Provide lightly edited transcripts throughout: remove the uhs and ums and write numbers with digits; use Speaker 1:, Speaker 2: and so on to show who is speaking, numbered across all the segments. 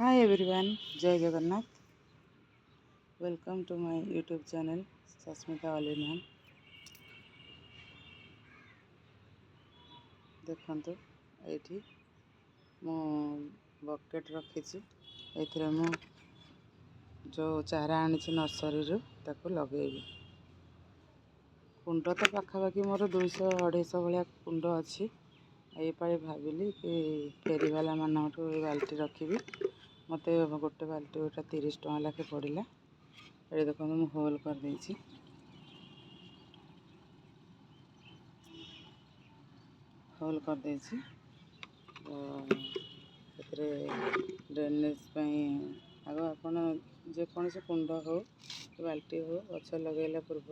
Speaker 1: Hi everyone, Jai Jagannath. Welcome to my YouTube channel, Sasmita All-in-One. देखंतु एठी मो bucket रखिछि एथिरे मो जो चारा आनिछि नर्सरी रु ताको लगेबी। कुंड तो पाखापाखि मोर 200-250 भलिया कुंड अछि। एई पाळी भाबिली कि फेरीवाला मानठू ए बाल्टी रखिबी। मते गोटे बाल्टी गोटा 30 टଙ୍କା लाखे पड़िला। ये देखो मैं होल कर देछि। होल कर देछि तो एतरे ड्रेनेज पई आगो आपण जे कोन से कुंड हो बाल्टी हो गछ लगेला पूर्व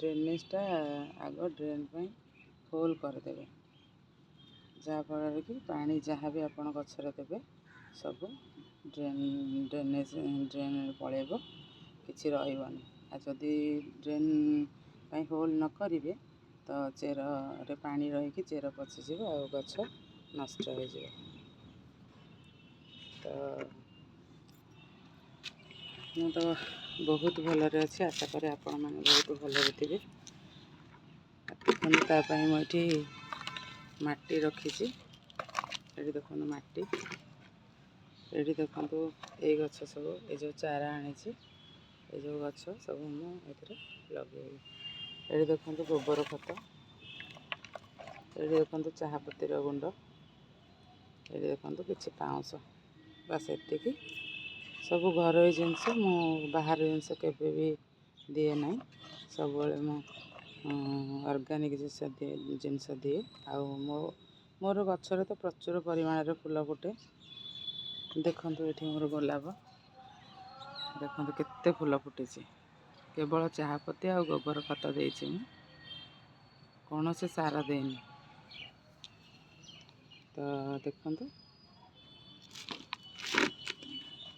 Speaker 1: ड्रेनेजटा आगो ड्रेन पई होल कर देबे। जहाँ फल कि पानी जहाँ भी आपण गछरे देबे सब ड्रेन पलैब किसी रही। जदि ड्रेन पई होल न करिवे तो चेर रे पानी रही चेर पचिज आ गछ नष्ट हो जाए। तो तो बहुत भलरे अच्छे आशा करें आपण मैंने बहुत भलरे थे। तापाई मुझे माटी रखी ये देखो माटी ये देखो ये गछ सब ये जो चारा आनी ये जो गछ सब मुझे लगे। ये देखो गोबर खत ये देखो चाहपत्ती गुंड ये देखो किसी पाउंश बस एतिक सब घर जिनस मु बाहर जिनस केवे भी दिए ना सब ऑर्गेनिक जिनस दिए। मोर गचर तो प्रचुर परिमाण फूल फुटे। देखो ये मोर गोलाप देखो केते फूल फुटी केवल चाहपत्ती आ गोबर खत देछि कौन से सार देनी। तो देखो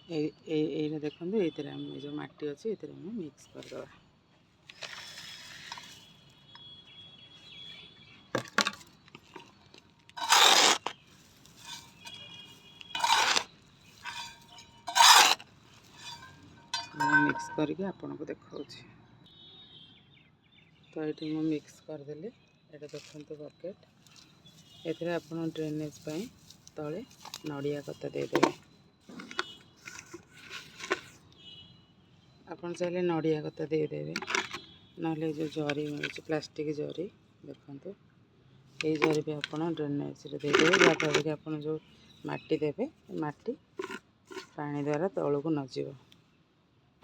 Speaker 1: ये देखो ये जो माटी अच्छी ये मिक्स करदे। मिक्स करके आपन को देखा। तो ये मुझे मिक्स करदेली ये देखो बकेट एथिरे आपन ड्रेनेज पाई तले नड़िया कता देदेवे। आपन चाहे नड़िया कता देदेवे ना जो जरी मिलूँ प्लास्टिक जरी देखो ये जरी भी आपन ड्रेनेज रे देदेवे। जहाँफल कि आपन जो माटी देवे माटी पानी द्वारा तौल को नजीब।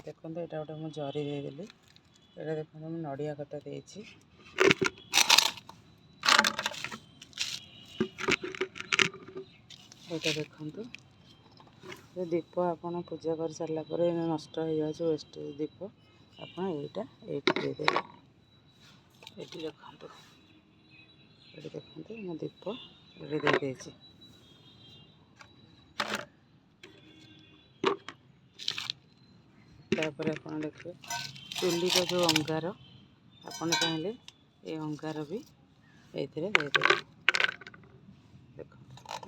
Speaker 1: देखो यहाँ गोटे मुझे जरी देदेली ये देखो मुझे नड़िया कता देछि। ये देखो जो दीप आपन पूजा कर सारा पर नष्ट हो जाए वेस्ट दीप आपड़ यहाँ ये देदेवे। ये देखो ये देखो मो दीप ये दे तापर आप देखिए चुली का जो अंगार आपन चाहले ये अंगार भी ये देदेवे। देखो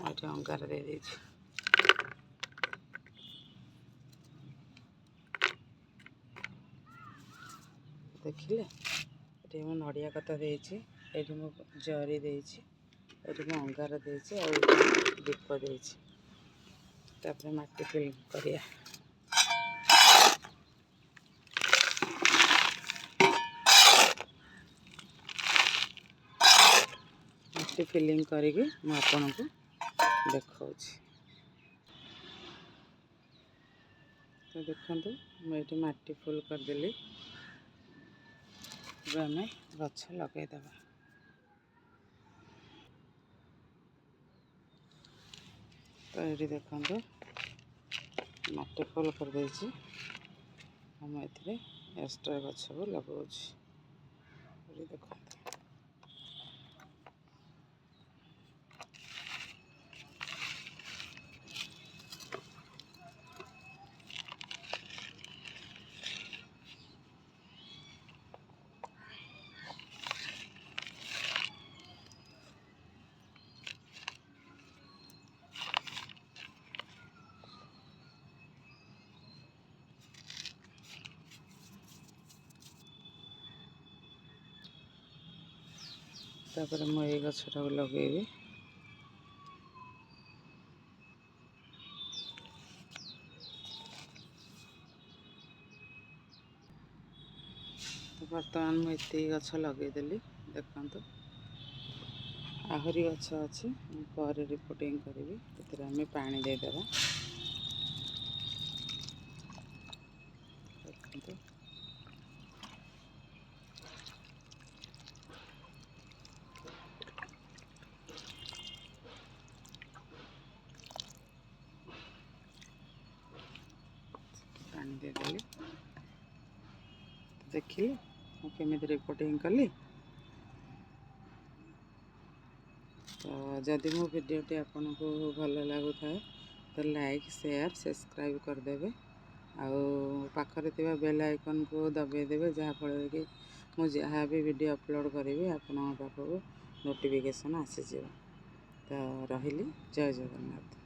Speaker 1: मुझे अंगार दे देछि। देखिले ये मु नड़िया कता देछि ये मु जरी देछि ये मु अंगार देछि और दीप देछि। तापर माटी फिल करिया माटी फिलिंग करके मु आपन को देखाउछि। तो देखो मुझे माटी फुल करदेली आम गछ लगेदेवा। तो ये देखो माटी फुल कर देछि हम एथिरे एक्स्ट्रा गछ को लगाउछि। ये देखो ତାପରେ ମୁଁ ଏଇ ଗଛଟାକୁ ଲଗେଇବି। ତ ବର୍ତ୍ତମାନ ମୁଁ ଏତିକି ଗଛ ଲଗେଇଦେଲି। ଦେଖନ୍ତୁ ଆହୁରି ଗଛ ଅଛି, ମୁଁ ପରେ ରିପୋର୍ଟିଂ କରିବି। ଏଥିରେ ଆମେ ପାଣି ଦେଇଦେବା। ଦେଖନ୍ତୁ ପାଣି ଦେଇଦେଲି। ଦେଖିଲେ ମୁଁ କେମିତି ରିପୋର୍ଟିଂ କଲି। ତ ଯଦି ମୋ ଭିଡ଼ିଓଟି ଆପଣଙ୍କୁ ଭଲ ଲାଗୁଥାଏ ତ ଲାଇକ୍, ସେୟାର, ସବସ୍କ୍ରାଇବ୍ କରିଦେବେ। ଆଉ ପାଖରେ ଥିବା ବେଲ୍ ଆଇକନ୍କୁ ଦବାଇ ଦେବେ, ଯାହାଫଳରେ କି ମୁଁ ଯାହା ବି ଭିଡ଼ିଓ ଅପଲୋଡ଼ କରିବି ଆପଣଙ୍କ ପାଖକୁ ନୋଟିଫିକେସନ୍ ଆସିଯିବ। ତ ରହିଲି, ଜୟ ଜଗନ୍ନାଥ।